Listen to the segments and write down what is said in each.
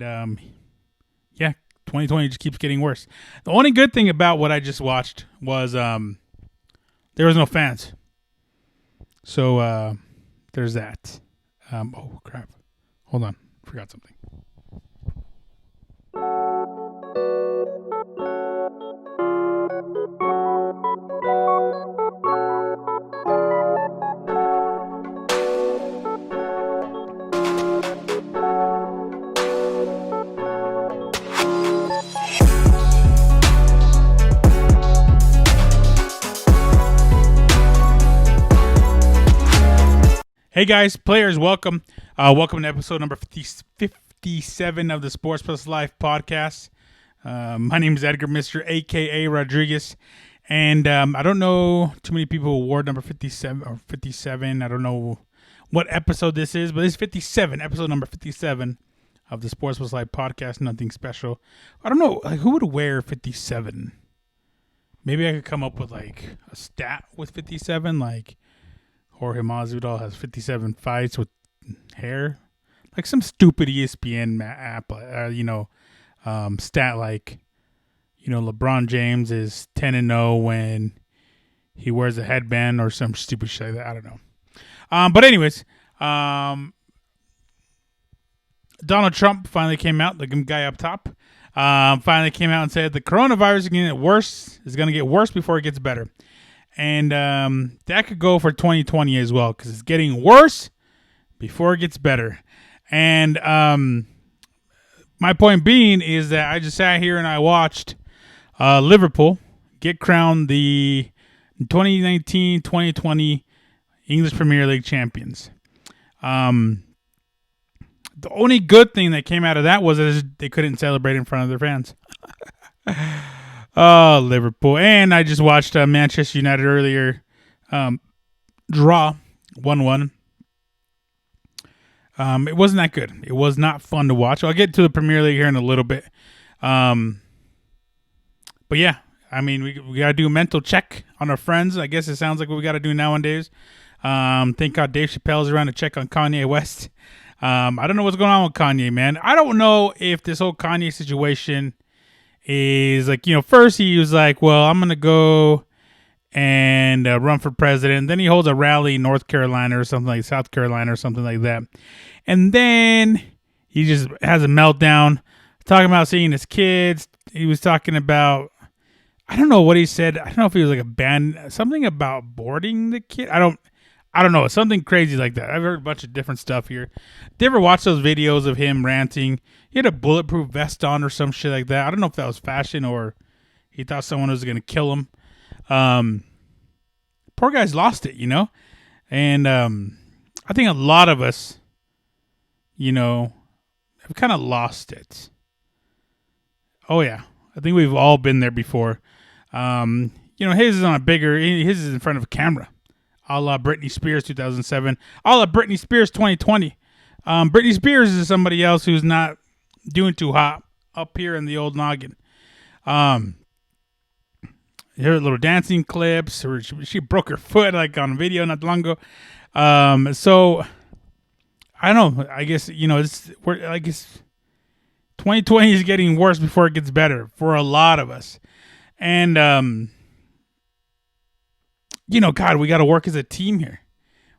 yeah, 2020 just keeps getting worse. The only good thing about what I just watched was there was no fans. So there's that. Oh, crap. Hold on. Forgot something. Hey guys, players, welcome. Welcome to episode number 57 of the Sports Plus Life podcast. My name is Edgar, Mr. AKA Rodriguez. And I don't know too many people who award number 57 or 57. I don't know what episode this is, but it's 57, episode number 57 of the Sports Plus Life podcast. Nothing special. I don't know, like, who would wear 57? Maybe I could come up with like a stat with 57, like Jorge Masvidal has 57 fights with hair, like some stupid ESPN app, stat like, LeBron James is 10-0 when he wears a headband or some stupid shit like that. I don't know. But anyways, Donald Trump finally came out, the guy up top, finally came out and said the coronavirus is going to get worse. It's going to get worse before it gets better. And that could go for 2020 as well, because it's getting worse before it gets better. And my point being is that I just sat here and I watched Liverpool get crowned the 2019-2020 English Premier League champions. The only good thing that came out of that was that they couldn't celebrate in front of their fans. Oh, Liverpool. And I just watched Manchester United earlier draw 1-1. It wasn't that good. It was not fun to watch. I'll get to the Premier League here in a little bit. But yeah, I mean, we got to do a mental check on our friends. I guess it sounds like what we got to do nowadays. Thank God Dave Chappelle's around to check on Kanye West. I don't know what's going on with Kanye, man. I don't know if this whole Kanye situation is like, first he was like, well, I'm going to go and run for president. Then he holds a rally in North Carolina or something like South Carolina or something like that. And then he just has a meltdown talking about seeing his kids. He was talking about, I don't know what he said. I don't know if he was like something about boarding the kid. I don't know. Something crazy like that. I've heard a bunch of different stuff here. Did you ever watch those videos of him ranting? He had a bulletproof vest on or some shit like that. I don't know if that was fashion or he thought someone was going to kill him. Poor guy's lost it, And I think a lot of us, have kind of lost it. Oh, yeah. I think we've all been there before. His is on his is in front of a camera. A la Britney Spears 2007. A la Britney Spears 2020. Britney Spears is somebody else who's not doing too hot up here in the old noggin. Here are little dancing clips. Or she broke her foot like on a video not long ago. So I don't know. I guess I guess 2020 is getting worse before it gets better for a lot of us. And God, we got to work as a team here.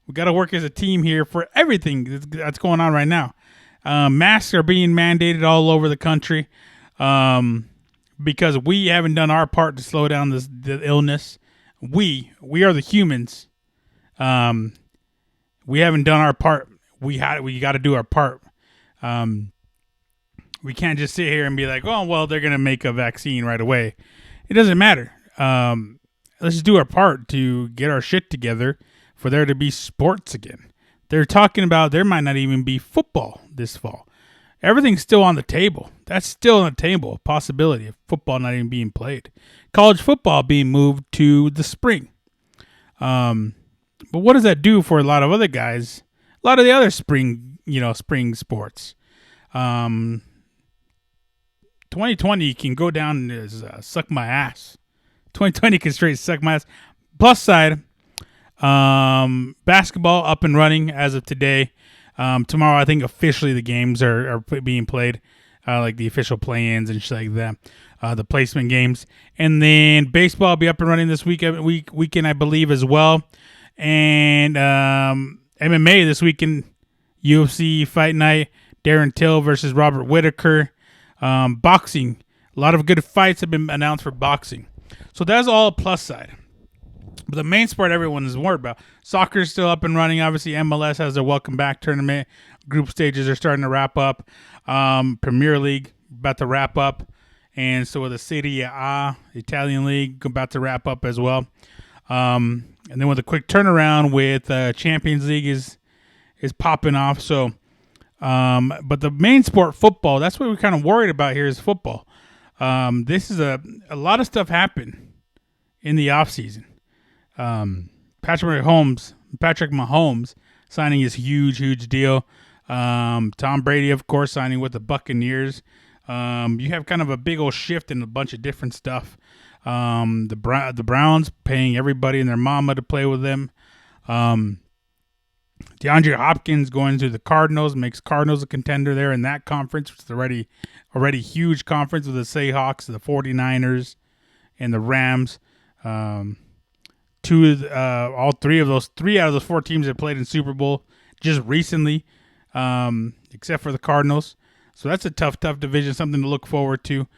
We got to work as a team here for everything that's going on right now. Masks are being mandated all over the country because we haven't done our part to slow down the illness. We are the humans. We haven't done our part. We got to do our part. We can't just sit here and be like, oh, well, they're going to make a vaccine right away. It doesn't matter. Let's just do our part to get our shit together for there to be sports again. They're talking about there might not even be football this fall. Everything's still on the table. That's still on the table. Possibility of football not even being played. College football being moved to the spring. But what does that do for a lot of other guys? A lot of the other spring sports. 2020 can go down as suck my ass. 2020 can straight suck my ass. Plus side, basketball up and running as of today. Tomorrow, I think officially the games are being played. like the official play-ins and shit like that, the placement games. And then baseball will be up and running this weekend, I believe, as well. And MMA this weekend, UFC Fight Night, Darren Till versus Robert Whitaker. Boxing, a lot of good fights have been announced for boxing. So that's all a plus side. But the main sport everyone is worried about. Soccer is still up and running. Obviously, MLS has their welcome back tournament. Group stages are starting to wrap up. Premier League about to wrap up. And so the Serie A, Italian League, about to wrap up as well. And then with a quick turnaround with Champions League is popping off. So, but the main sport, football, that's what we're kind of worried about here is football. This is a lot of stuff happened in the offseason. Patrick Mahomes signing his huge deal. Tom Brady, of course, signing with the Buccaneers. You have kind of a big old shift in a bunch of different stuff. The Browns paying everybody and their mama to play with them. DeAndre Hopkins going to the Cardinals makes Cardinals a contender there in that conference, which is already huge conference with the Seahawks, the 49ers, and the Rams. Three out of those four teams that played in Super Bowl just recently, except for the Cardinals. So that's a tough division, something to look forward to.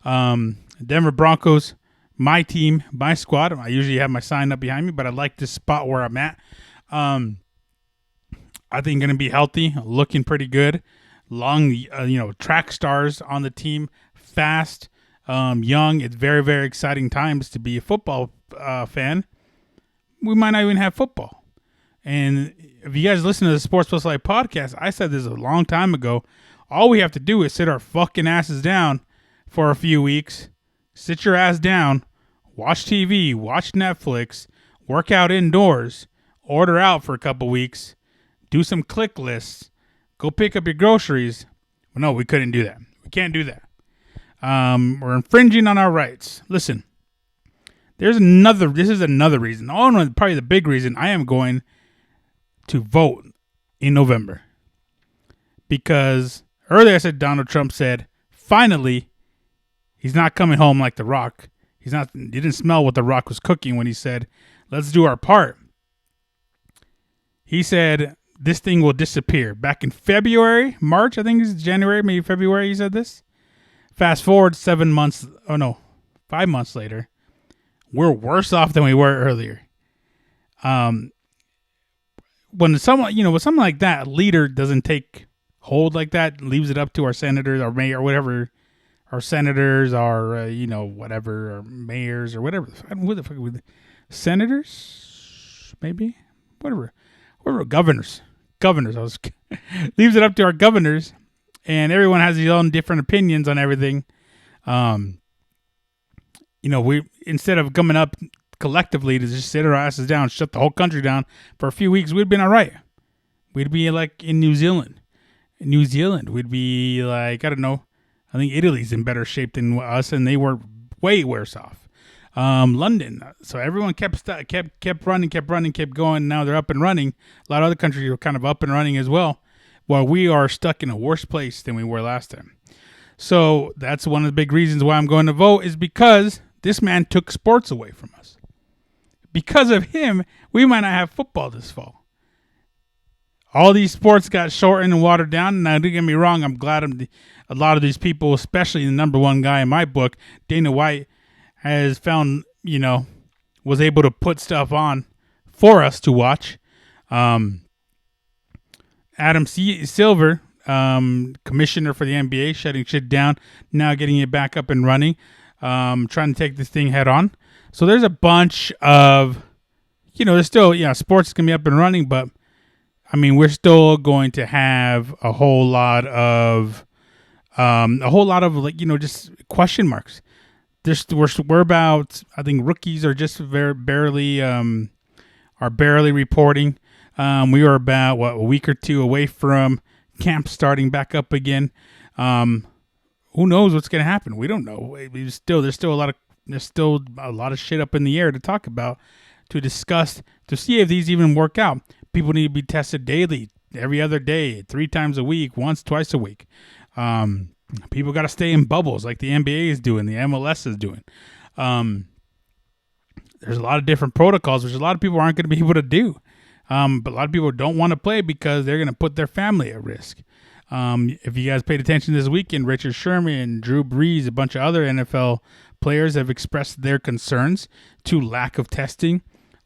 Denver Broncos, my team, my squad. I usually have my sign up behind me, but I like this spot where I'm at. I think going to be healthy, looking pretty good. Long, track stars on the team, fast, young. It's very, very exciting times to be a football fan. We might not even have football. And if you guys listen to the Sports Plus Life podcast, I said this a long time ago. All we have to do is sit our fucking asses down for a few weeks. Sit your ass down, watch TV, watch Netflix, work out indoors, order out for a couple weeks, do some click lists, go pick up your groceries. Well, no, we couldn't do that. We can't do that. We're infringing on our rights. Listen, this is another reason. Probably the big reason I am going to vote in November. Because earlier I said Donald Trump said, finally, he's not coming home like The Rock. He didn't smell what The Rock was cooking when he said, let's do our part. He said, this thing will disappear. Back in February, March, I think it's January, maybe February, he said this. Fast forward 5 months later, we're worse off than we were earlier. When someone, with something like that, a leader doesn't take hold like that, leaves it up to our senators, our mayor, whatever, our senators, our, whatever, our mayors or whatever. What the fuck with senators? Maybe? Whatever, governors. Leaves it up to our governors, and everyone has their own different opinions on everything. We instead of coming up collectively to just sit our asses down, shut the whole country down for a few weeks, we'd been all right. We'd be like in New Zealand. We'd be like, I don't know. I think Italy's in better shape than us, and they were way worse off. London. So everyone kept running, kept going. Now they're up and running. A lot of other countries are kind of up and running as well, while we are stuck in a worse place than we were last time. So that's one of the big reasons why I'm going to vote, is because this man took sports away from us. Because of him, we might not have football this fall. All these sports got shortened and watered down. Now, don't get me wrong, I'm glad a lot of these people, especially the number one guy in my book, Dana White, has found, was able to put stuff on for us to watch. Adam Silver, commissioner for the NBA, shutting shit down, now getting it back up and running, trying to take this thing head on. So there's a bunch of, there's still, sports is going to be up and running, but we're still going to have a whole lot of just question marks. We're about, I think rookies are just barely reporting. We were about a week or two away from camp starting back up again. Who knows what's going to happen? We don't know. There's still a lot of shit up in the air to talk about, to discuss, to see if these even work out. People need to be tested daily, every other day, 3 times a week, once, twice a week. People got to stay in bubbles like the NBA is doing, the MLS is doing. There's a lot of different protocols, which a lot of people aren't going to be able to do. But a lot of people don't want to play because they're going to put their family at risk. If you guys paid attention this weekend, Richard Sherman, Drew Brees, a bunch of other NFL players have expressed their concerns to lack of testing,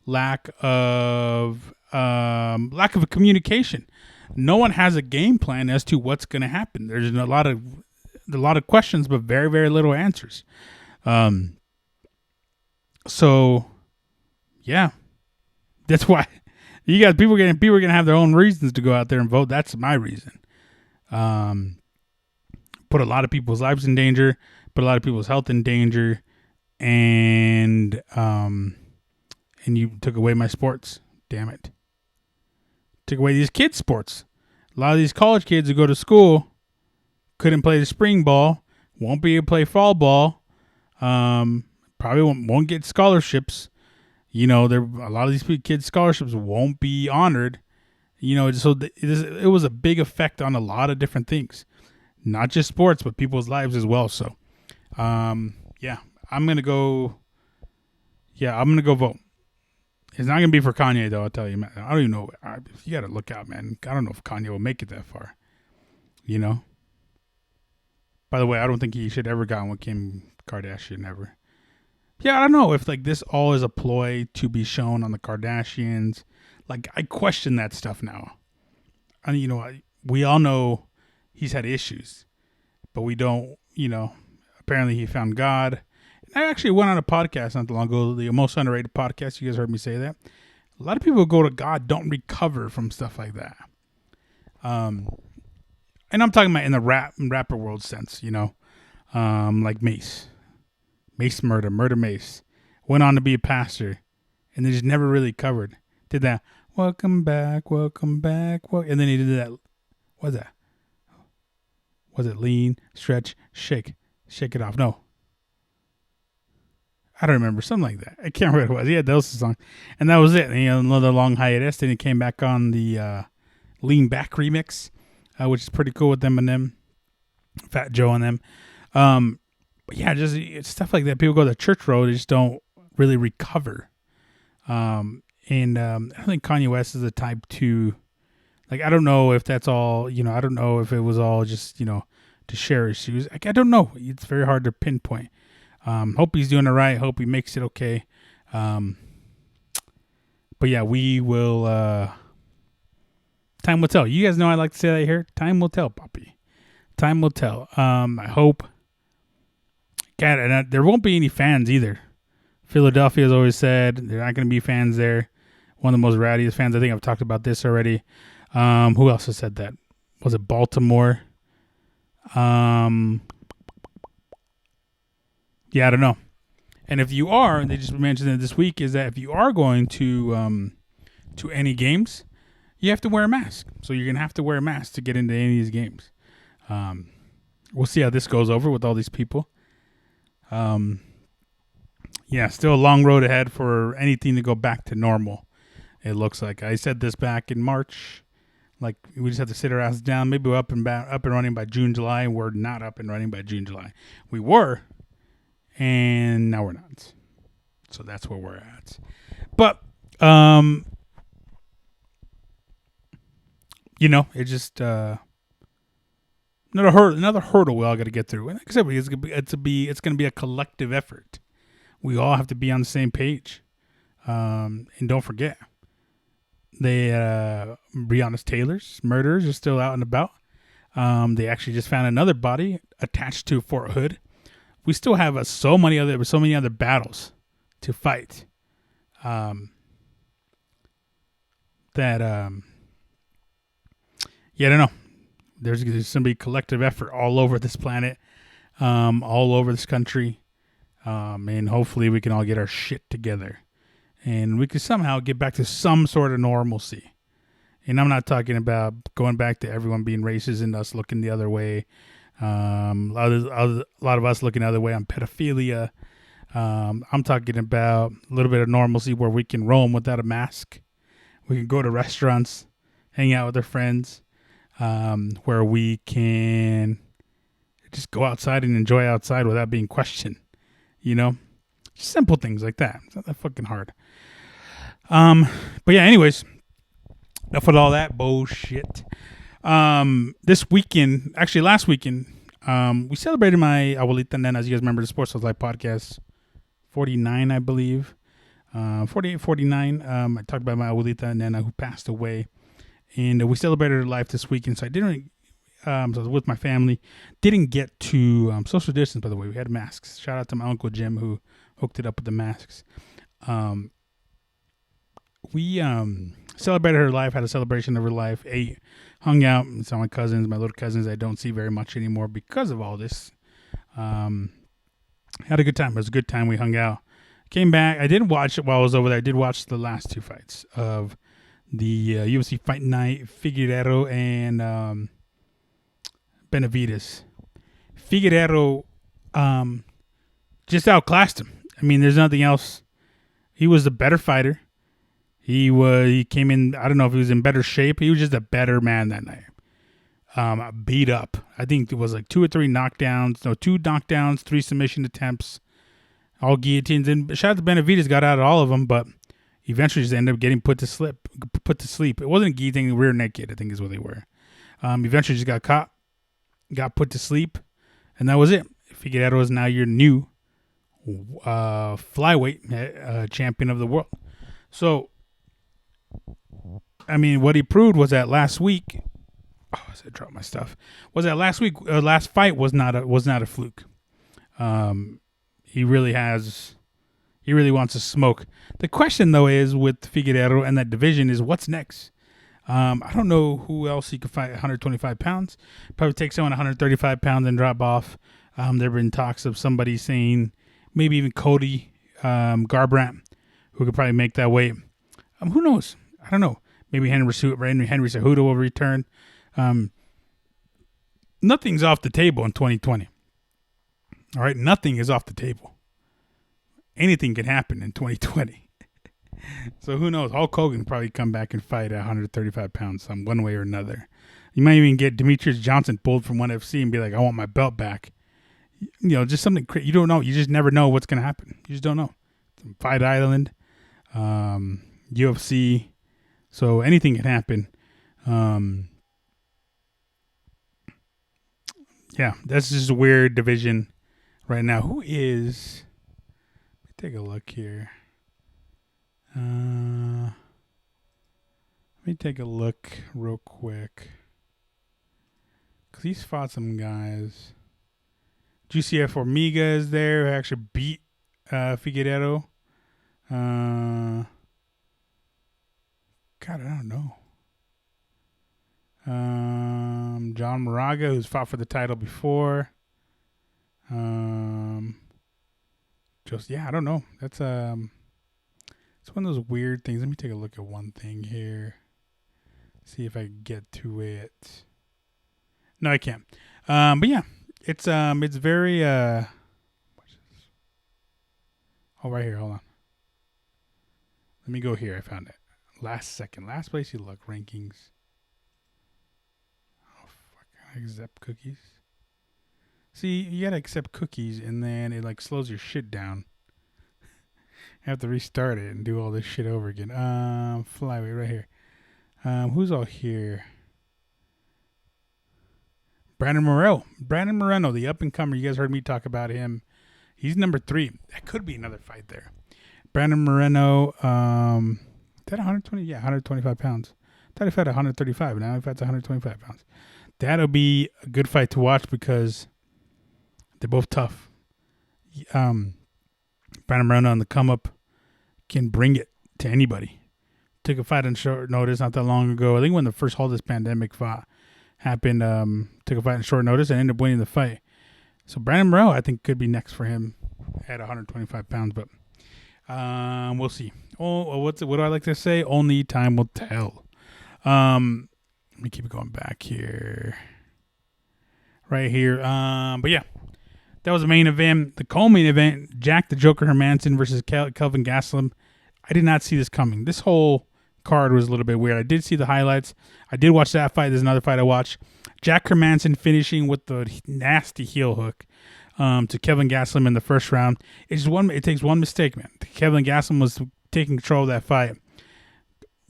lack of a communication. No one has a game plan as to what's going to happen. There's a lot of questions, but very, very little answers. So, yeah, that's why people are gonna have their own reasons to go out there and vote. That's my reason. Put a lot of people's lives in danger, put a lot of people's health in danger, and you took away my sports. Damn it. Took away these kids' sports. A lot of these college kids who go to school couldn't play the spring ball, won't be able to play fall ball, probably won't get scholarships. A lot of these kids' scholarships won't be honored. So it was a big effect on a lot of different things, not just sports, but people's lives as well. So, I'm gonna go. Yeah, I'm gonna go vote. It's not gonna be for Kanye though. I'll tell you, man. I don't even know. You gotta look out, man. I don't know if Kanye will make it that far. By the way, I don't think he should ever gotten with Kim Kardashian ever. Yeah, I don't know if this all is a ploy to be shown on the Kardashians. I question that stuff now. We all know he's had issues, but we don't. Apparently he found God. I actually went on a podcast not too long ago, the Most Underrated Podcast. You guys heard me say that. A lot of people who go to God don't recover from stuff like that. And I'm talking about in the rapper world sense, like Mace. Mace Murder Mace. Went on to be a pastor, and they just never really covered. Did that, welcome back, and then he did that, what's that? Was it lean, stretch, shake it off? No. I don't remember, something like that. I can't remember what it was. He had those songs, and that was it. And, another long hiatus. Then he came back on the Lean Back remix, which is pretty cool with Eminem, Fat Joe and them. But yeah, just it's stuff like that. People go the church road, they just don't really recover. And I don't think Kanye West is the type to, I don't know if that's all. I don't know if it was all just to share issues. I don't know. It's very hard to pinpoint. Hope he's doing it right. Hope he makes it okay. But yeah, we will. Time will tell. You guys know I like to say that here. Time will tell, Poppy. Time will tell. I hope. God, and there won't be any fans either. Philadelphia has always said there are not going to be fans there. One of the most rowdiest fans. I think I've talked about this already. Who else has said that? Was it Baltimore? Yeah, I don't know. And if you are, and they just mentioned it this week, is that if you are going to any games, you have to wear a mask. So you're going to have to wear a mask to get into any of these games. We'll see how this goes over with all these people. Yeah, still a long road ahead for anything to go back to normal. It looks like. I said this back in March. We just have to sit our asses down. Maybe we're up and running by June, July. We're not up and running by June, July. We were, and now we're not. So that's where we're at. But it's just another hurdle we all got to get through. And like I said, it's going to be a collective effort. We all have to be on the same page. And don't forget, Breonna Taylor's murderers are still out and about. They actually just found another body attached to Fort Hood. We still have so many other battles to fight. I don't know. There's going to be collective effort all over this planet, all over this country, and hopefully we can all get our shit together, and we can somehow get back to some sort of normalcy. And I'm not talking about going back to everyone being racist and us looking the other way. A lot of us looking the other way on pedophilia. I'm talking about a little bit of normalcy where we can roam without a mask. We can go to restaurants, hang out with our friends, where we can just go outside and enjoy outside without being questioned. You know, simple things like that. It's not that fucking hard. But yeah, anyways, enough with all that bullshit. This weekend, actually last weekend, we celebrated my abuelita Nena. As you guys remember, the Sports Life podcast 49, I believe. 48, 49. I talked about my abuelita Nena who passed away, and we celebrated her life this weekend. So I didn't. So I was with my family. Didn't get to social distance. By the way, we had masks. Shout out to my uncle Jim who hooked it up with the masks. We celebrated her life. Had a celebration of her life. Ate, hung out. Saw my cousins, my little cousins. I don't see very much anymore because of all this. Had a good time. It was a good time. We hung out. Came back. I didn't watch it while I was over there. I did watch the last two fights of the UFC Fight Night, Figueiredo and Benavidez. Figueiredo just outclassed him. I mean, there's nothing else. He was the better fighter. He came in, I don't know if he was in better shape. He was just a better man that night. Beat up. I think it was like 2 or 3 knockdowns. No, 2 knockdowns, 3 submission attempts. All guillotines. And shout out to Benavidez, got out of all of them, but eventually just ended up getting put to sleep. It wasn't a guillotine, rear naked, I think is what they were. Eventually just got caught, got put to sleep, and that was it. Figueiredo is now your new flyweight champion of the world. So, I mean, what he proved was that last week. Oh, I dropped my stuff. Was that last week? Last fight was not a fluke. He really wants to smoke. The question though is with Figueiredo and that division is what's next. I don't know who else he could fight 125 pounds. Probably take someone 135 pounds and drop off. There have been talks of somebody saying maybe even Cody Garbrandt, who could probably make that weight. Who knows? I don't know. Maybe Henry Cejudo will return. Nothing's off the table in 2020. All right, nothing is off the table. Anything can happen in 2020. So who knows? Hulk Hogan probably come back and fight at 135 pounds, one way or another. You might even get Demetrius Johnson pulled from ONE FC and be like, "I want my belt back." You know, just something you don't know. You just never know what's going to happen. You just don't know. Fight Island, UFC, so anything can happen. Yeah, that's just a weird division right now. Who is? Let me take a look here. Let me take a look real quick. Because he's fought some guys. GCF Formiga is there, who actually beat Figueiredo. God, I don't know. John Moraga, who's fought for the title before. I don't know. That's it's one of those weird things. Let me take a look at one thing here. See if I can get to it. No, I can't. But yeah, it's very oh, right here. Hold on. Let me go here. I found it. Last place you look rankings. Oh fuck! I accept cookies. See, you gotta accept cookies, and then it like slows your shit down. I have to restart it and do all this shit over again. Flyweight right here. Who's all here? Brandon Moreno, the up and comer. You guys heard me talk about him. He's number 3. That could be another fight there. Brandon Moreno, that 120? Yeah, 125 pounds. I thought he fought 135. Now he fights 125 pounds. That'll be a good fight to watch because they're both tough. Brandon Moreno on the come up can bring it to anybody. Took a fight on short notice not that long ago. I think when the first all this pandemic happened, took a fight on short notice and ended up winning the fight. So Brandon Moreno, I think, could be next for him at 125 pounds, but we'll see. What do I like to say? Only time will tell. Let me keep going back here. Right here. But yeah, that was the main event. The co-main event, Jack the Joker Hermanson versus Kelvin Gastelum. I did not see this coming. This whole card was a little bit weird. I did see the highlights. I did watch that fight. There's another fight I watched. Jack Hermanson finishing with the nasty heel hook to Kevin Gastelum in the first round. It takes one mistake, man. Kevin Gastelum was taking control of that fight.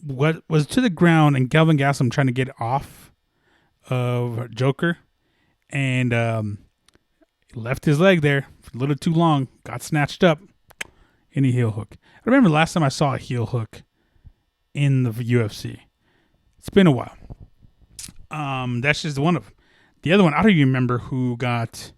What was to the ground, and Kevin Gastelum trying to get off of Joker, and left his leg there a little too long. Got snatched up in a heel hook. I remember last time I saw a heel hook in the UFC. It's been a while. That's just one of them. The other one, I don't even remember who got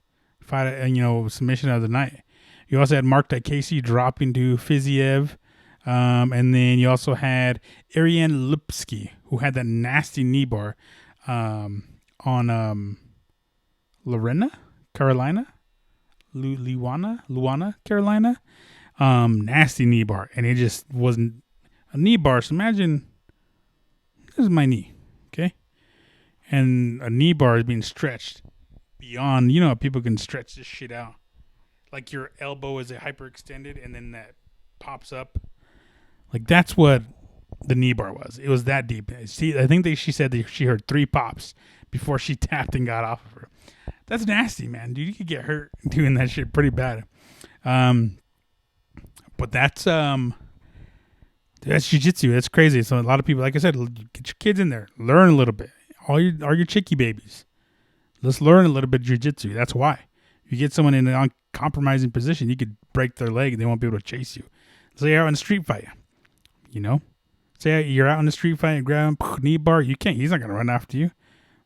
submission of the night. You also had Mark Casey dropping to Fiziev. And then you also had Ariane Lipsky, who had that nasty knee bar on Luana, Carolina. Nasty knee bar. And it just wasn't a knee bar. So imagine, this is my knee, okay? And a knee bar is being stretched beyond, people can stretch this shit out. Like your elbow is hyperextended and then that pops up. Like, that's what the knee bar was. It was that deep. See, I think she said that she heard 3 pops before she tapped and got off of her. That's nasty, man. Dude, you could get hurt doing that shit pretty bad. But that's jiu-jitsu. That's crazy. So a lot of people, like I said, get your kids in there. Learn a little bit. All your chickie babies. Let's learn a little bit of jiu-jitsu. That's why. If you get someone in an uncompromising position, you could break their leg and they won't be able to chase you. So you're out in a street fight. Say you're out in the street fight and grab him, knee bar. You can't. He's not going to run after you.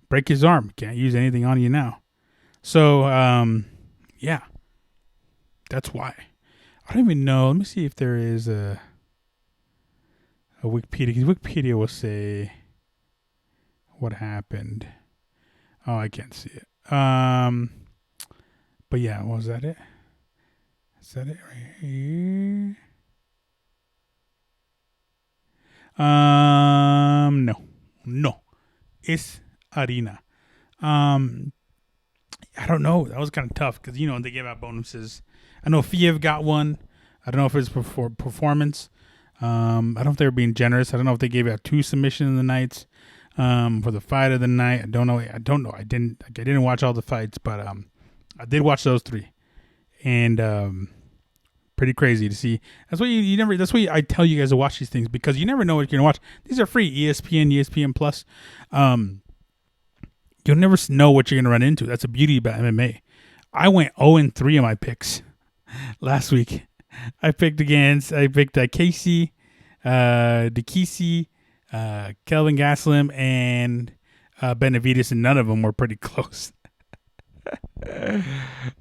Break his arm. Can't use anything on you now. So, yeah. That's why. I don't even know. Let me see if there is a Wikipedia. Because Wikipedia will say what happened. Oh, I can't see it. But yeah, was that it? Is that it right here? No. It's Arena. I don't know. That was kind of tough because, they gave out bonuses. I know Fiev got one. I don't know if it's for performance. I don't know if they were being generous. I don't know if they gave out 2 submissions in the nights for the fight of the night. I don't know. I didn't watch all the fights, but I did watch those 3. And pretty crazy to see. That's why you never. That's why I tell you guys to watch these things, because you never know what you're gonna watch. These are free. ESPN Plus. You'll never know what you're gonna run into. That's the beauty about MMA. I went 0-3 on my picks last week. I picked Casey, DeKesey, Kelvin Gastelum, and Benavidez, and none of them were pretty close.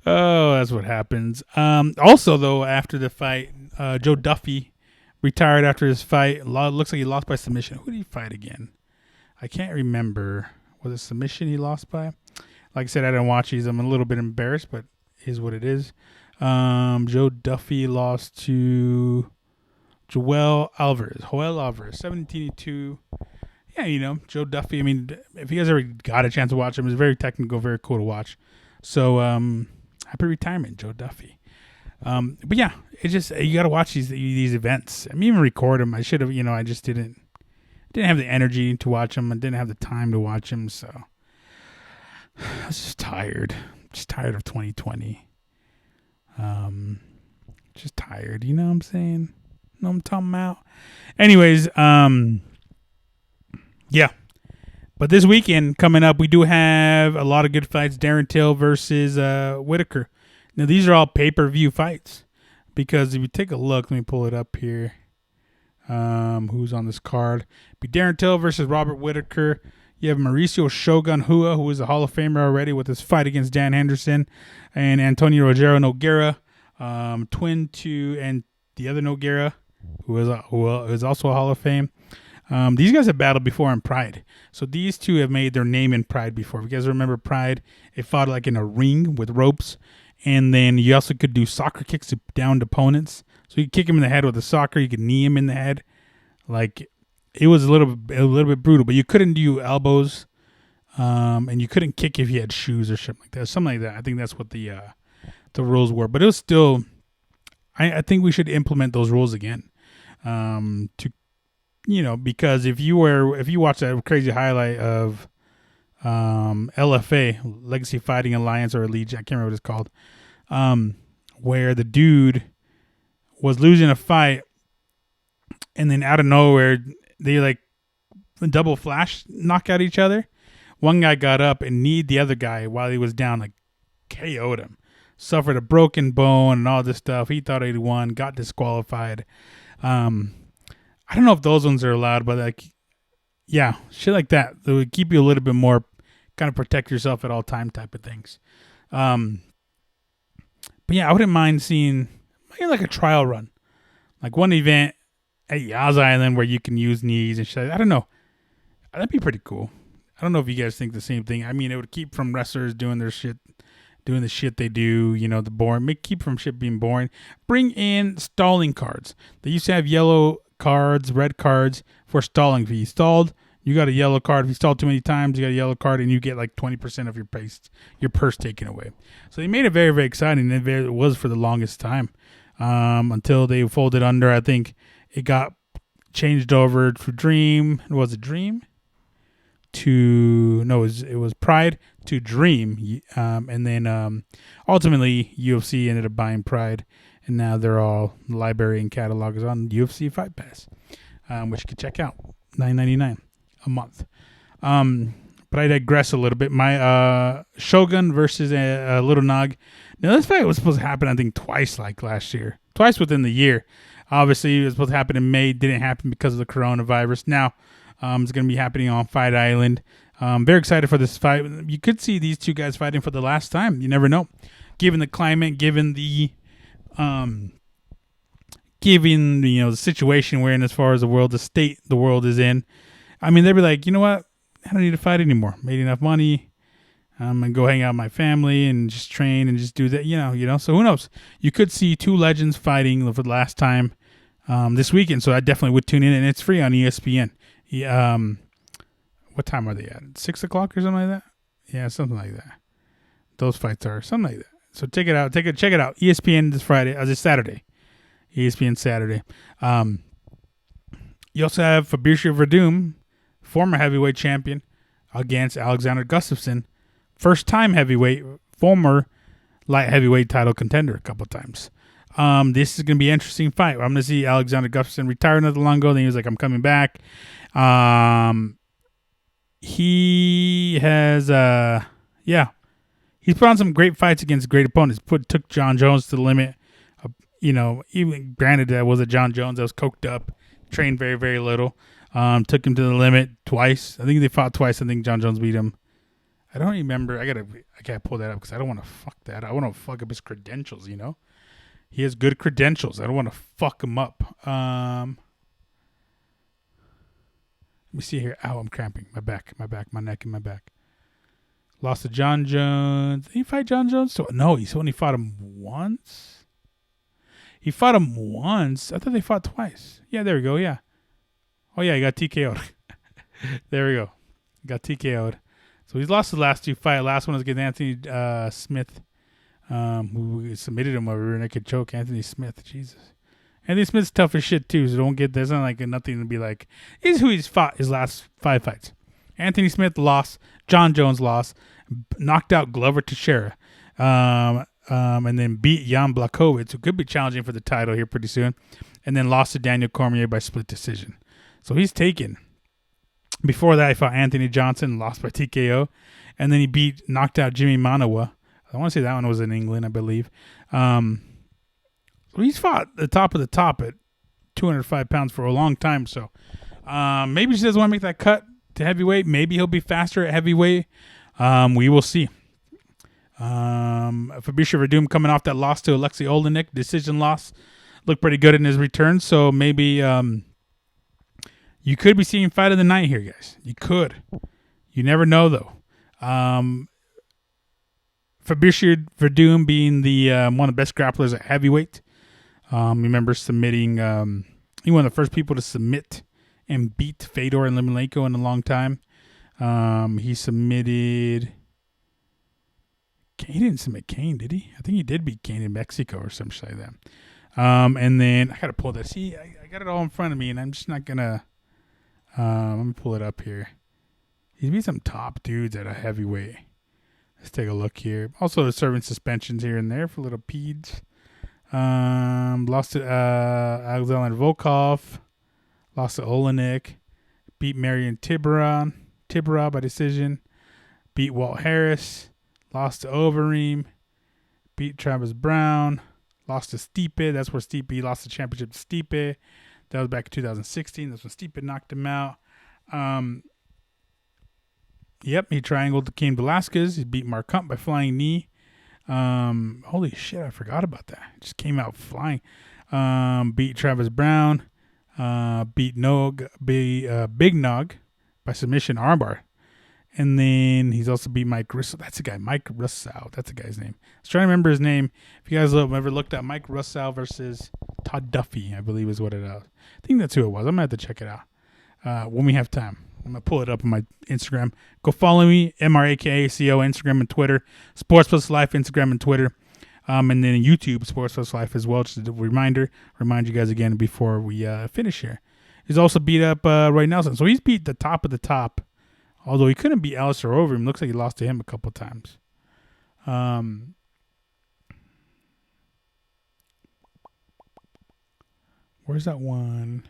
Oh, that's what happens. Also, though, after the fight, Joe Duffy retired after his fight. Looks like he lost by submission. Who did he fight again? I can't remember. Was it submission he lost by? Like I said, I didn't watch these. I'm a little bit embarrassed, but it is what it is. Joe Duffy lost to Joel Alvarez, 17-2. Yeah, Joe Duffy. I mean, if you guys ever got a chance to watch him, it's very technical, very cool to watch. So, happy retirement, Joe Duffy. But yeah, it's just, you got to watch these events. I mean, even record them. I should have, I just didn't have the energy to watch them. I didn't have the time to watch them. So I was just tired. Just tired of 2020. Just tired. You know what I'm saying? You know what I'm talking about? Anyways, yeah. But this weekend coming up, we do have a lot of good fights. Darren Till versus Whitaker. Now, these are all pay-per-view fights. Because if you take a look, let me pull it up here. Who's on this card? Be Darren Till versus Robert Whitaker. You have Mauricio Shogun Hua, who is a Hall of Famer already with his fight against Dan Henderson. And Antonio Rogero Nogueira, twin to and the other Nogueira, who is also a Hall of Fame. These guys have battled before in Pride. So these two have made their name in Pride before. If you guys remember Pride, it fought like in a ring with ropes. And then you also could do soccer kicks to downed opponents. So you could kick him in the head with a soccer. You could knee him in the head. Like, it was a little bit brutal. But you couldn't do elbows. And you couldn't kick if you had shoes or something like that. Something like that. I think that's what the rules were. But it was still, I think we should implement those rules again. Because if you watch that crazy highlight of LFA, Legacy Fighting Alliance or Legion, I can't remember what it's called, where the dude was losing a fight, and then out of nowhere, they like double flash knock out each other. One guy got up and kneed the other guy while he was down, like KO'd him. Suffered a broken bone and all this stuff. He thought he'd won, got disqualified. I don't know if those ones are allowed, but like, yeah, shit like that. That would keep you a little bit more, kind of protect yourself at all time type of things. But yeah, I wouldn't mind seeing maybe like a trial run, like one event at Yaz Island where you can use knees and shit. I don't know. That'd be pretty cool. I don't know if you guys think the same thing. I mean, it would keep from wrestlers doing their shit, doing the shit they do, you know, the boring. Keep from shit being boring. Bring in stalling cards. They used to have yellow cards, red cards for stalling. If you stalled, you got a yellow card. If you stalled too many times, you got a yellow card, and you get like 20% of your purse taken away. So they made it very, very exciting. It was for the longest time until they folded under. I think it got changed over to Dream. Was it Dream? It was Pride to Dream, and then ultimately UFC ended up buying Pride, and now they're all library and catalog is on UFC Fight Pass, which you can check out, $9.99 a month. But I digress a little bit. My Shogun versus Little Nog. Now this fight was supposed to happen, I think, twice, like last year, twice within the year. Obviously, it was supposed to happen in May. Didn't happen because of the coronavirus. Now. It's going to be happening on Fight Island. Very excited for this fight. You could see these two guys fighting for the last time. You never know. Given the climate, given the the situation we're in as far as the state the world is in. I mean, they'd be like, you know what? I don't need to fight anymore. Made enough money. I'm going to go hang out with my family and just train and just do that, you know. So who knows? You could see two legends fighting for the last time this weekend. So I definitely would tune in, and it's free on ESPN. What time are they at? 6 o'clock or something like that? Yeah, something like that. Those fights are something like that. So check it out. Check it out. ESPN this Friday, this Saturday. ESPN Saturday. You also have Fabricio Verdum, former heavyweight champion, against Alexander Gustafsson, first time heavyweight, former light heavyweight title contender a couple times. This is going to be an interesting fight. I'm going to see Alexander Gustafsson retire not long ago. Then he was like, I'm coming back. He has, he's put on some great fights against great opponents. Took John Jones to the limit. Even granted that was a John Jones that was coked up, trained very, very little. Took him to the limit twice. I think they fought twice. I think John Jones beat him. I don't remember. I gotta pull that up because I don't want to fuck that. I want to fuck up his credentials. He has good credentials. I don't want to fuck him up. Let me see here. Ow, I'm cramping. My back, my neck, and my back. Lost to John Jones. Did he fight John Jones? No, he's only fought him once. He fought him once. I thought they fought twice. Yeah, there we go. Yeah. Oh, yeah, he got TKO'd. There we go. He got TKO'd. So he's lost the last two fights. Last one was against Anthony Smith, who submitted him over a naked choke. Anthony Smith. Jesus. Anthony Smith's tough as shit, too, so don't get there's not like nothing to be like. He's who he's fought his last 5 fights. Anthony Smith lost. John Jones lost. Knocked out Glover Teixeira. And then beat Jan Blachowicz, who could be challenging for the title here pretty soon. And then lost to Daniel Cormier by split decision. So he's taken. Before that, he fought Anthony Johnson, lost by TKO. And then he knocked out Jimmy Manawa. I want to say that one was in England, I believe. He's fought the top of the top at 205 pounds for a long time. So maybe he doesn't want to make that cut to heavyweight. Maybe he'll be faster at heavyweight. We will see. Fabricio Verdum coming off that loss to Alexei Olenek, decision loss, looked pretty good in his return. So maybe you could be seeing fight of the night here, guys. You could. You never know, though. Fabricio Verdum being the one of the best grapplers at heavyweight. Remember submitting. He one of the first people to submit and beat Fedor and Emelianenko in a long time. He submitted. He didn't submit Kane, did he? I think he did beat Kane in Mexico or some shit like that. And then I gotta pull that. See, I got it all in front of me, and I'm just not gonna. Let me pull it up here. He's beat some top dudes at a heavyweight. Let's take a look here. Also serving suspensions here and there for little peds. Lost to Alexander Volkov. Lost to Olenek. Beat Marion Tibera by decision. Beat Walt Harris. Lost to Overeem. Beat Travis Brown. Lost to Stipe. That's where Stipe lost the championship to Stipe. That was back in 2016. That's when Stipe knocked him out. Yep, he triangled Cain Velasquez. He beat Mark Hunt by flying knee. Holy shit, I forgot about that. Just came out flying. Beat Travis Brown. Beat Big Nog by submission armbar. And then he's also beat Mike Russell. That's the guy, Mike Russell. That's the guy's name. I was trying to remember his name. If you guys ever looked at Mike Russell versus Todd Duffy, I believe is what it was. I think that's who it was. I'm going to have to check it out when we have time. I'm going to pull it up on my Instagram. Go follow me, MRAKACO, Instagram and Twitter. Sports Plus Life, Instagram and Twitter. And then YouTube, Sports Plus Life as well. Just a remind you guys again before we finish here. He's also beat up Roy Nelson. So he's beat the top of the top. Although he couldn't beat Alistair Overeem. Looks like he lost to him a couple times. Where's that one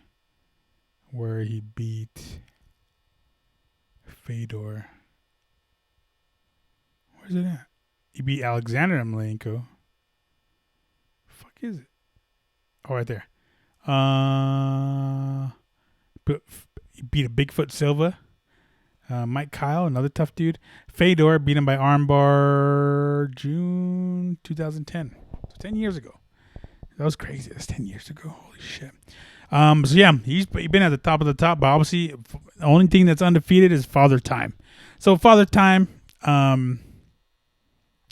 where he beat Fedor? Where's it at? He beat Alexander Emelianenko. Fuck is it? Oh, right there. He beat a Bigfoot Silva. Mike Kyle, another tough dude. Fedor beat him by armbar June 2010. So 10 years ago. That was crazy. That's 10 years ago. Holy shit. So yeah, he's been at the top of the top, but obviously the only thing that's undefeated is Father Time. So Father Time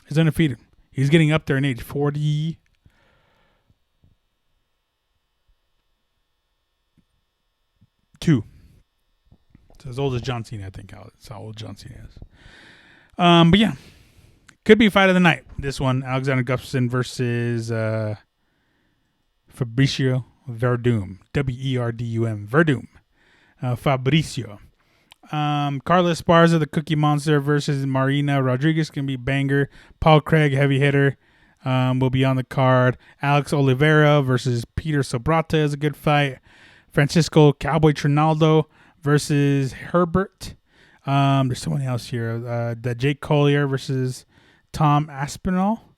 is undefeated. He's getting up there in age, 42. So as old as John Cena, I think. That's how old John Cena is. But yeah, could be fight of the night. This one, Alexander Gustafsson versus Fabricio Verdum. Werdum. Verdum. Fabricio. Carlos Esparza, the Cookie Monster versus Marina Rodriguez. Can be banger. Paul Craig, heavy hitter, will be on the card. Alex Oliveira versus Peter Sobrata is a good fight. Francisco Cowboy Trinaldo versus Herbert. There's someone else here. The Jake Collier versus Tom Aspinall.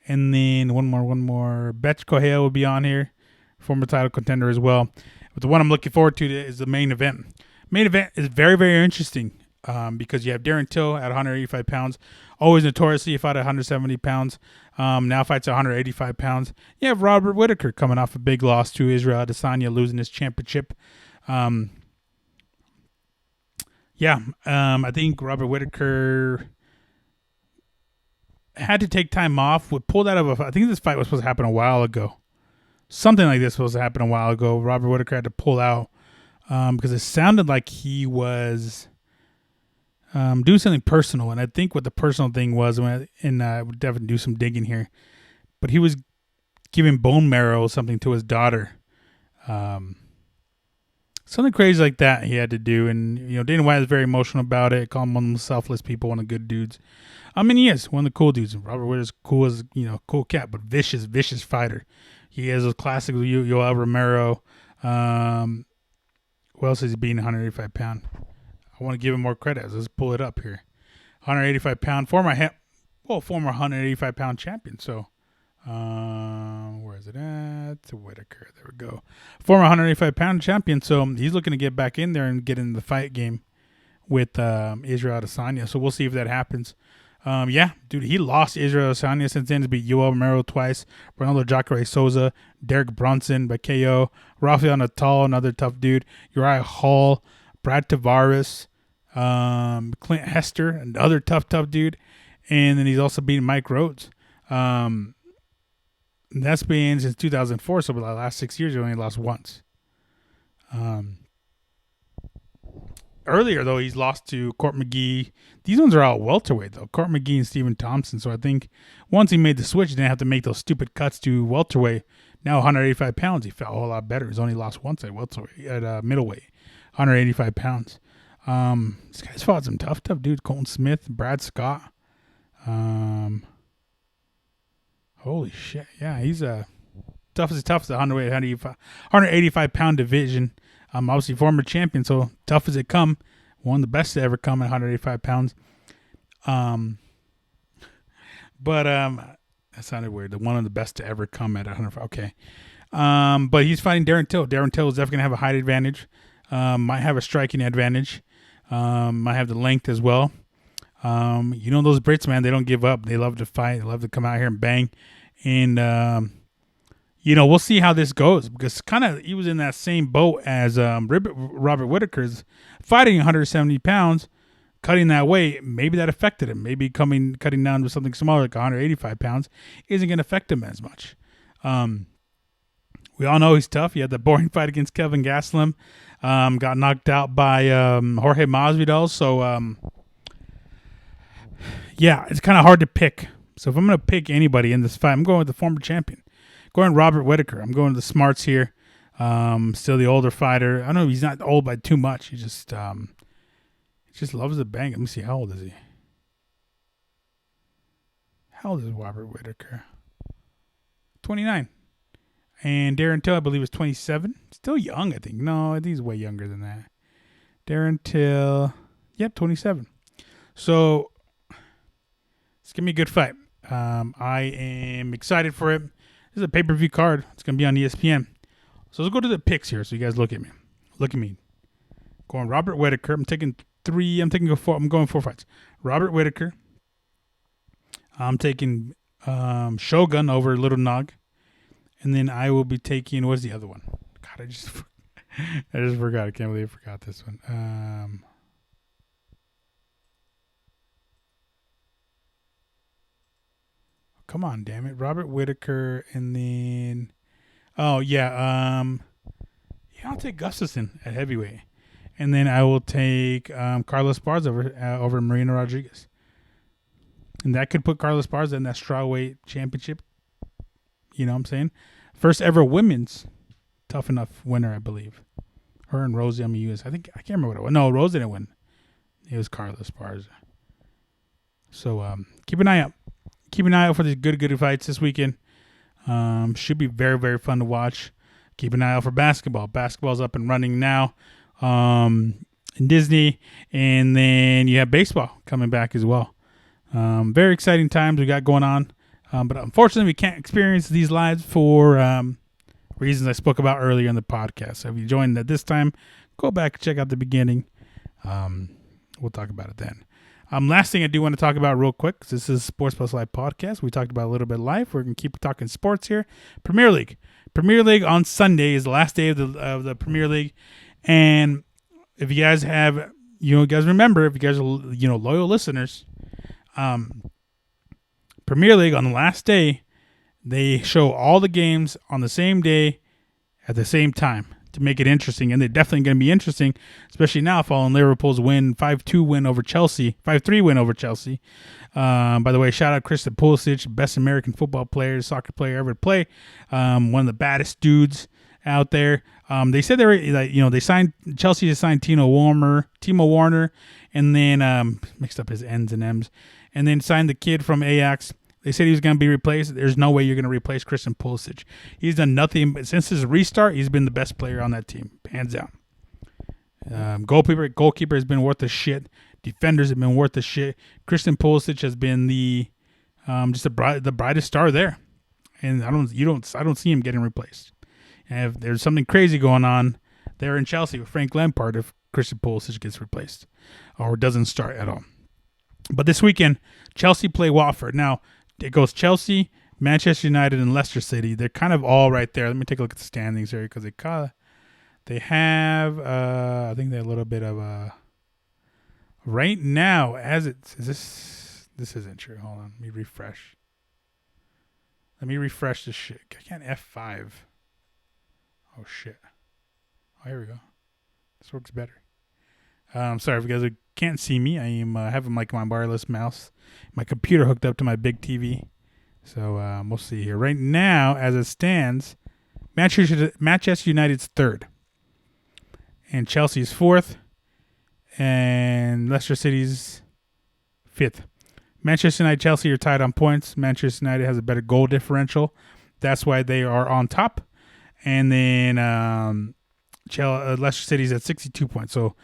And then one more. Betch Correa will be on here. Former title contender as well. But the one I'm looking forward to is the main event. Main event is very, very interesting because you have Darren Till at 185 pounds. Always notoriously fought at 170 pounds. Now fights at 185 pounds. You have Robert Whitaker coming off a big loss to Israel Adesanya, losing his championship. I think Robert Whitaker had to take time off. Pulled out of I think this fight was supposed to happen a while ago. Something like this was supposed to happen a while ago. Robert Whitaker had to pull out because it sounded like he was doing something personal. And I think what the personal thing was, and I would definitely do some digging here, but he was giving bone marrow something to his daughter. Something crazy like that he had to do. And, Dana White is very emotional about it. Call him one of the selfless people, one of the good dudes. I mean, he is one of the cool dudes. Robert Whitaker's cool as, cool cat, but vicious fighter. He has a classic Yoel Romero. Who else is he beating 185 pound? I want to give him more credit. Let's pull it up here. 185 pound, former 185 pound champion. So, where is it at? To Whitaker. There we go. Former 185 pound champion. So he's looking to get back in there and get in the fight game with Israel Adesanya. So we'll see if that happens. Dude, he lost Israel Adesanya since then. He's beat Yoel Romero twice, Ronaldo Jacare Souza, Derek Brunson by KO, Rafael Natal, another tough dude, Uriah Hall, Brad Tavares, Clint Hester, another tough dude, and then he's also beaten Mike Rhodes. That's been since 2004, so for the last 6 years, he only lost once. Earlier, though, he's lost to Court McGee. These ones are all welterweight, though. Court McGee and Stephen Thompson. So I think once he made the switch, he didn't have to make those stupid cuts to welterweight. Now 185 pounds, he felt a whole lot better. He's only lost once at welterweight, at middleweight, 185 pounds. This guy's fought some tough dudes. Colton Smith, Brad Scott. Holy shit. Yeah, he's tough as the 185 pound division. Obviously former champion, so tough as it come. One of the best to ever come at 185 pounds. But that sounded weird. One of the best to ever come at 105. Okay. But he's fighting Darren Till. Darren Till is definitely gonna have a height advantage. Might have a striking advantage. Might have the length as well. Those Brits, man, they don't give up. They love to fight. They love to come out here and bang. And we'll see how this goes, because kind of he was in that same boat as Robert Whitaker's, fighting 170 pounds, cutting that weight. Maybe that affected him. Maybe cutting down to something smaller like 185 pounds isn't going to affect him as much. We all know he's tough. He had the boring fight against Kevin Gastelum. Got knocked out by Jorge Masvidal. So, it's kind of hard to pick. So if I'm going to pick anybody in this fight, I'm going with the former champion. Going Robert Whitaker. I'm going to the smarts here. Still the older fighter. I know he's not old by too much. He just loves the bang. Let me see. How old is he? How old is Robert Whitaker? 29. And Darren Till, I believe, is 27. Still young, I think. No, I think he's way younger than that. Darren Till, 27. So it's going to be a good fight. I am excited for it. This is a pay-per-view card. It's going to be on ESPN. So let's go to the picks here so you guys look at me. Look at me. Going Robert Whitaker. I'm going 4 fights. Robert Whitaker. I'm taking Shogun over Little Nog. And then I will be taking, what's the other one? God, I just forgot. I can't believe I forgot this one. Come on, damn it. Robert Whitaker, and then, I'll take Gustafson at heavyweight. And then I will take Carlos Esparza over Marina Rodriguez. And that could put Carlos Esparza in that strawweight championship. You know what I'm saying? First ever women's tough enough winner, I believe. Her and Rosie Amaeus. I can't remember what it was. No, Rose didn't win. It was Carlos Esparza. So keep an eye out. Keep an eye out for these good fights this weekend. Should be very, very fun to watch. Keep an eye out for basketball. Basketball's up and running now in Disney. And then you have baseball coming back as well. Very exciting times we got going on. But unfortunately, we can't experience these lives for reasons I spoke about earlier in the podcast. So if you joined at this time, go back and check out the beginning. We'll talk about it then. Last thing I do want to talk about real quick, 'cause this is Sports Plus Life podcast. We talked about a little bit of life. We're going to keep talking sports here. Premier League. Premier League on Sunday is the last day of the Premier League. And if you guys have, guys remember, if you guys are, loyal listeners, Premier League on the last day, they show all the games on the same day at the same time to make it interesting. And they're definitely going to be interesting, especially now following Liverpool's 5-2 win over Chelsea, 5-3 win over Chelsea. By the way, shout out Christian Pulisic, best American football player, soccer player ever to play. One of the baddest dudes out there. They said they signed Chelsea to sign Timo Werner, and then mixed up his N's and M's, and then signed the kid from Ajax. They said he was going to be replaced. There's no way you're going to replace Christian Pulisic. He's done nothing, but since his restart, he's been the best player on that team, hands down. Goalkeeper has been worth the shit. Defenders have been worth the shit. Christian Pulisic has been the brightest star there, and I don't see him getting replaced. And if there's something crazy going on there in Chelsea with Frank Lampard, if Christian Pulisic gets replaced or doesn't start at all. But this weekend, Chelsea play Watford. Now, it goes Chelsea, Manchester United, and Leicester City. They're kind of all right there. Let me take a look at the standings here, because they have, I think they're a little bit of a, right now, this isn't true. Hold on, let me refresh. Let me refresh this shit. I can't F5. Oh, shit. Oh, here we go. This works better. Sorry if you guys can't see me. I am having my wireless mouse, my computer hooked up to my big TV. So we'll see here. Right now, as it stands, Manchester United's third, and Chelsea's fourth, and Leicester City's 5th. Manchester United, Chelsea are tied on points. Manchester United has a better goal differential. That's why they are on top. And then Leicester City's at 62 points. So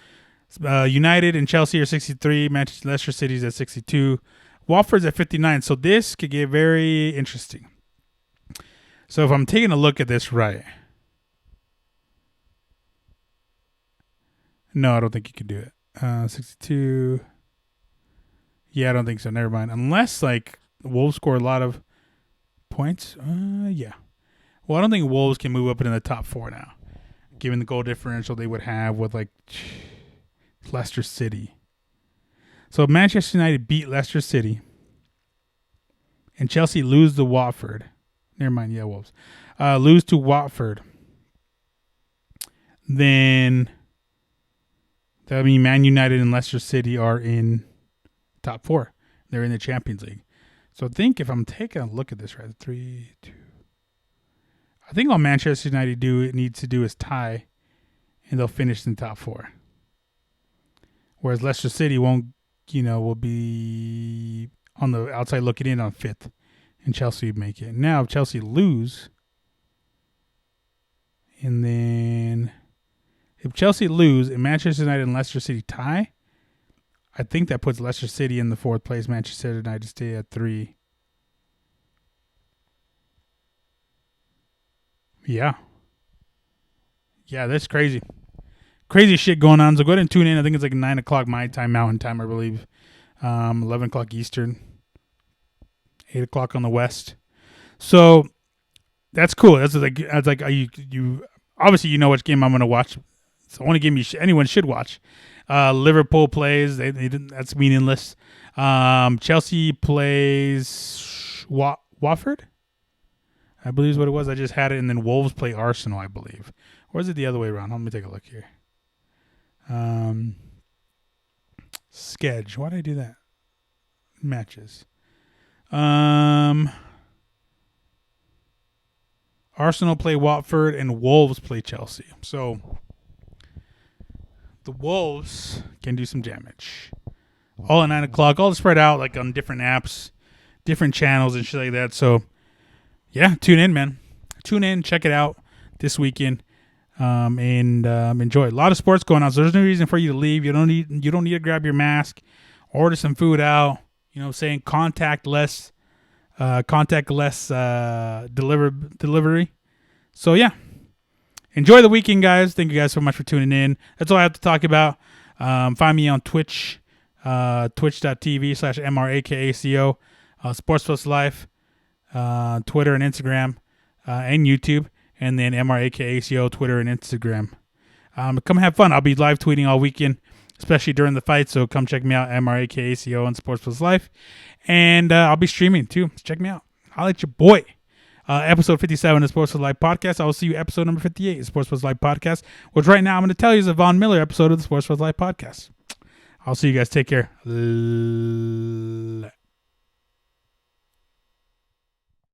United and Chelsea are 63. Leicester City's at 62. Watford's at 59. So this could get very interesting. So if I'm taking a look at this right. No, I don't think you can do it. 62. Yeah, I don't think so. Never mind. Unless, like, Wolves score a lot of points. Yeah. Well, I don't think Wolves can move up into the top 4 now, given the goal differential they would have with, like, Leicester City. So Manchester United beat Leicester City, and Chelsea lose to Watford. Never mind. Yeah, Wolves. Lose to Watford. Then that would mean Man United and Leicester City are in top 4. They're in the Champions League. So I think if I'm taking a look at this right, 3, 2. I think all Manchester United needs to do is tie, and they'll finish in the top 4. Whereas Leicester City will be on the outside looking in on 5th, and Chelsea would make it. Now if Chelsea lose, and then if Chelsea lose and Manchester United and Leicester City tie, I think that puts Leicester City in the 4th place. Manchester United stay at 3. Yeah. Yeah, that's crazy. Crazy shit going on. So go ahead and tune in. I think it's like 9 o'clock my time, Mountain Time, I believe. 11 o'clock Eastern. 8 o'clock on the West. So that's cool. That's like you obviously you know which game I'm going to watch. It's the only game anyone should watch. Liverpool plays. That's meaningless. Chelsea plays Watford, I believe is what it was. I just had it. And then Wolves play Arsenal, I believe. Or is it the other way around? Let me take a look here. Sketch. Why did I do that? Matches. Arsenal play Watford and Wolves play Chelsea. So the Wolves can do some damage. All at 9 o'clock, all spread out like on different apps, different channels and shit like that. So yeah, tune in, man. Tune in, check it out this weekend, and enjoy. A lot of sports going on, so there's no reason for you to leave. You don't need to grab your mask, order some food out. You know, saying contactless delivery. So yeah, enjoy the weekend, guys. Thank you guys so much for tuning in. That's all I have to talk about. Find me on Twitch, twitch.tv/MRAKACO, Sports Plus Life, Twitter and Instagram, and YouTube, and then MRAKACO, Twitter and Instagram. Come have fun. I'll be live tweeting all weekend, especially during the fight. So come check me out, MRAKACO on Sports Plus Life. And I'll be streaming too. Check me out. I'll let your boy. Episode 57 of Sports Plus Life Podcast. I will see you episode number 58 of Sports Plus Life Podcast, which right now I'm going to tell you is a Von Miller episode of the Sports Plus Life Podcast. I'll see you guys. Take care.